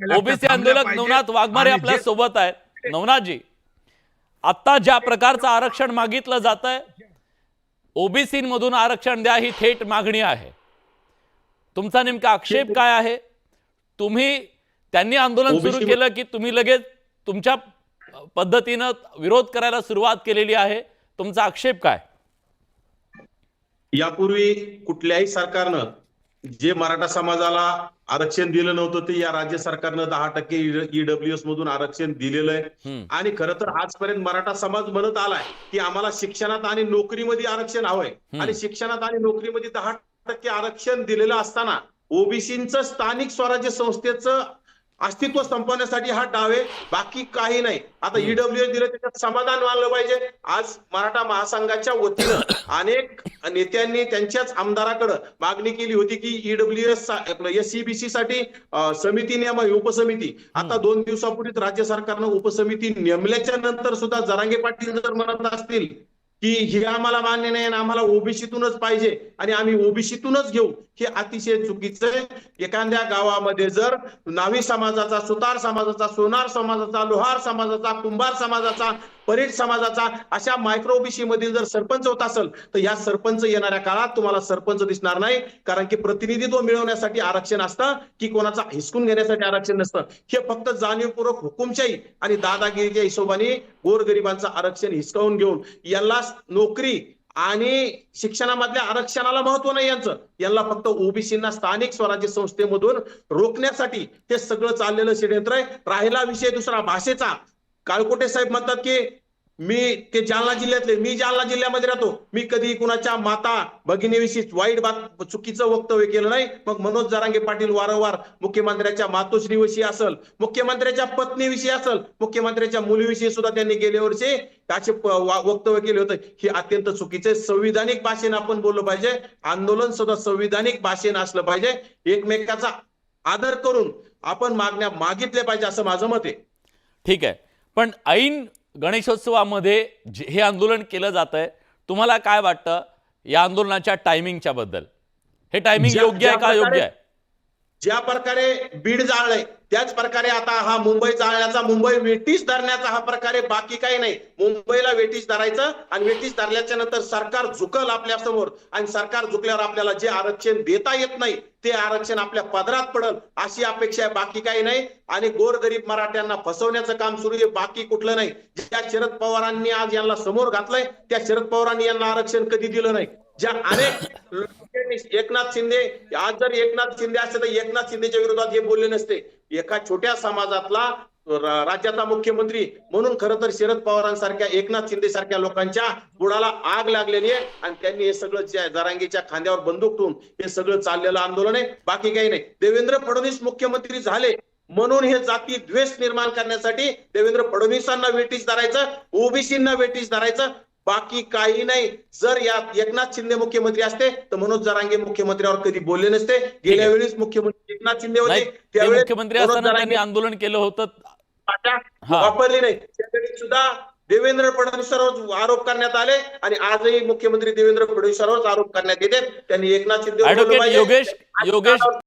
OBC आंदोलक नवनाथ वाघमारे आपल्या सोबत आहेत. नवनाथजी, आता ज्या प्रकारचं आरक्षण मागितलं जात आहे, ओबीसी मधून आरक्षण द्या ही थेट मागणी आहे. तुमचा नेमका आक्षेप काय आहे? तुम्ही त्यांनी आंदोलन सुरू केलं की तुम्ही लगेच तुमच्या पद्धतीने विरोध करायला सुरुवात केलेली आहे? तुमचा आक्षेप काय? यापूर्वी कुठल्याही सरकारनं जे मराठा समाजाला आरक्षण दिलं नव्हतं ते या राज्य सरकारनं 10% ईडब्ल्यूएस मधून आरक्षण दिलेलं आहे. आणि खरं तर आजपर्यंत मराठा समाज म्हणत आलाय की आम्हाला शिक्षणात आणि नोकरीमध्ये आरक्षण हवंय, आणि शिक्षणात आणि नोकरीमध्ये 10% आरक्षण दिलेलं असताना ओबीसीचं स्थानिक स्वराज्य संस्थेचं अस्तित्व संपवण्यासाठी हा डाव आहे, बाकी काही नाही. आता ईडब्ल्यूएस दिलं त्याच्यात समाधान मानलं पाहिजे. आज मराठा महासंघाच्या वतीनं अनेक नेत्यांनी त्यांच्याच आमदाराकडे मागणी केली होती की ईडब्ल्यूएस एससीबीसी साठी समिती नेमा, उपसमिती. आता 2 दिवसापूर्वीच राज्य सरकारनं उपसमिती नेमल्याच्या नंतर सुद्धा जरांगे पाटील जर म्हणत असतील की हे आम्हाला मान्य नाही आणि आम्हाला ओबीसीतूनच पाहिजे आणि आम्ही ओबीसीतूनच घेऊ, हे अतिशय चुकीचं आहे. एखाद्या गावामध्ये जर न्हावी समाजाचा, सुतार समाजाचा, सोनार समाजाचा, लोहार समाजाचा, कुंभार समाजाचा, परीट समाजाचा अशा मायक्रो ओबीसी मधील जर सरपंच होत असेल तर या सरपंच येणाऱ्या काळात तुम्हाला सरपंच दिसणार नाही, कारण की प्रतिनिधित्व मिळवण्यासाठी आरक्षण असतं की कोणाचा हिसकून घेण्यासाठी आरक्षण नसतं. हे फक्त जाणीवपूर्वक हुकुमशाही आणि दादागिरीच्या हिशोबाने गोरगरिबांचं आरक्षण हिसकावून घेऊन यांना नोकरी आणि शिक्षणामधल्या आरक्षणाला महत्व नाही यांना फक्त ओबीसींना स्थानिक स्वराज्य संस्थेमधून रोखण्यासाठी हे सगळं चाललेलं षडयंत्र आहे. राहिला विषय दुसरा भाषेचा, काळकोटे साहेब म्हणतात की मी जालना जिल्ह्यामध्ये राहतो, मी कधी कुणाच्या माता भगिनीविषयी वाईट चुकीचं वक्तव्य केलं नाही. मग मनोज जरांगे पाटील वारंवार मुख्यमंत्र्याच्या मातोश्रीविषयी असेल, मुख्यमंत्र्याच्या पत्नीविषयी असेल, मुख्यमंत्र्याच्या मुलीविषयी सुद्धा त्यांनी गेल्या वर्षी त्याचे वक्तव्य केले होते. हे अत्यंत चुकीचे. संविधानिक भाषेने आपण बोललं पाहिजे. आंदोलन सुद्धा संविधानिक भाषेने असलं पाहिजे. एकमेकाचा आदर करून आपण मागण्या मागितल्या पाहिजे असं माझं मत आहे. ठीक आहे, पण ऐन गणेशोत्सवामध्ये हे आंदोलन केलं जात आहे, तुम्हाला काय वाटतं या आंदोलनाच्या टायमिंगच्या बद्दल? हे टायमिंग योग्य आहे का योग्य आहे? ज्या प्रकारे बीड जाळलंय त्याच प्रकारे आता हा मुंबई जाळण्याचा, मुंबई वेठीस धरण्याचा हा प्रकारे, बाकी काही नाही. मुंबईला वेठीस धरायचं आणि वेठीस धरल्याच्या नंतर सरकार झुकल आपल्या समोर, आणि सरकार झुकल्यावर आपल्याला जे आरक्षण देता येत नाही ते आरक्षण आपल्या पदरात पडल अशी अपेक्षा आहे, बाकी काही नाही. आणि गोरगरीब मराठ्यांना फसवण्याचं काम सुरू आहे, बाकी कुठलं नाही. ज्या शरद पवारांनी आज यांना समोर घातलंय त्या शरद पवारांनी यांना आरक्षण कधी दिलं नाही. ज्या अनेक एकनाथ शिंदे, आज जर एकनाथ शिंदे असते तर एकनाथ शिंदेच्या विरोधात हे बोलले नसते. एका छोट्या समाजातला राज्याचा मुख्यमंत्री म्हणून खरं तर शरद पवारांसारख्या, एकनाथ शिंदे सारख्या लोकांच्या बुडाला आग लागलेली आहे, आणि त्यांनी हे सगळं जरांगेच्या खांद्यावर बंदूक ठेवून हे सगळं चाललेलं आंदोलन आहे, बाकी काही नाही. देवेंद्र फडणवीस मुख्यमंत्री झाले म्हणून हे जाती द्वेष निर्माण करण्यासाठी देवेंद्र फडणवीसांना वेठीस धरायचं, ओबीसींना वेठीस धरायचं, बाकी काही नाही. जर या एकनाथ शिंदे मुख्यमंत्री असते तर मनोज जरांगे मुख्यमंत्र्यावर कधी बोलले नसते. गेल्या वेळेस मुख्यमंत्री एकनाथ शिंदे होते, त्यावेळेस मुख्यमंत्री असताना त्यांनी आंदोलन केलं होतं, वापरली नाही. त्यावेळी सुद्धा देवेंद्र फडणवीसांवर आरोप करण्यात आले, आणि आजही मुख्यमंत्री देवेंद्र फडणवीसांवर आरोप करण्यात येते. त्यांनी एकनाथ शिंदे योगेश